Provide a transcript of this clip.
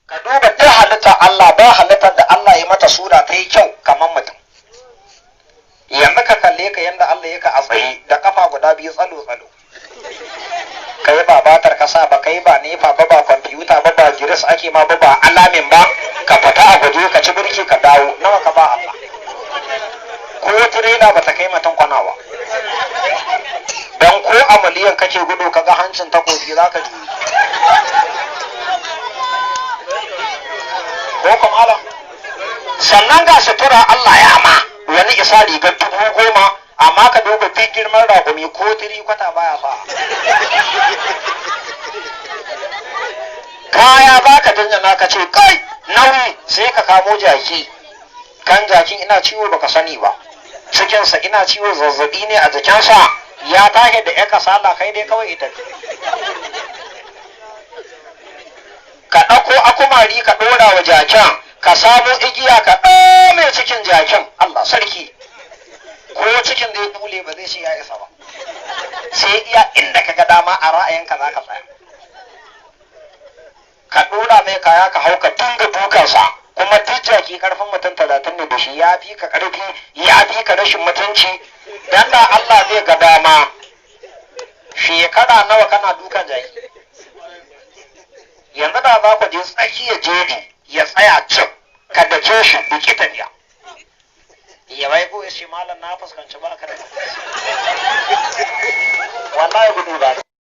ka duba duk halittar Allah ba halittar da Allah ya mata sura ta yi kyau kamar mutum. Yanzu ka kalle ka yanda Allah ya ka a tsaye da kafa guda biyu tsalo-tsalo. Kai ba batar kasa ba, kai ba nefa ba, ba kwamfuta ba, ba giris ake ma ba, ba alamin ba, ka fita a guje ka ci birki ka dawo, nawa ka ba Allah. Ko tirela ba ta kai mutum kwanawa. Don ko a miliyan kake gudu kaga hancin takobi za ka ji. Ko kuma alam. Sannan ga sutura Allah ya ma wani isa rigar 10,000, amma ka duba duk girman raƙumi ko tiri kwata baya fa. Kaya ba ka jinjina ka ce kai nauyi sai ka kamo jaki. Kan jakin ina ciwo baka sani ba. Cikinsa ina ciwo zazzabi ne a jikinsa ya tashi da ya kasala kai dai kawai ita. Ka ɗauko akumari ka ɗora wa jakin, ka samo igiya ka ɗome cikin jakin, Allah sarki. Ko cikin da ya bule ba zai ce ya isa ba. Sai iya inda ka ga dama a ra'ayinka za ka tsaya. Ka ɗora mai kaya ka hau ka dinga dukansa, kuma duk jaki karfin mutum 30 ne da shi, ya fi ka karfi, ya fi ka rashin mutunci. Dan da Allah zai ga dama shekara nawa kana dukan jaki. Yanzu da za ku je tsakiyar jeji ya tsaya cik ka dake shi biki tafiya. Ya bai ko ya ce malam na fuskanci ba ka da wallahi gudu ba.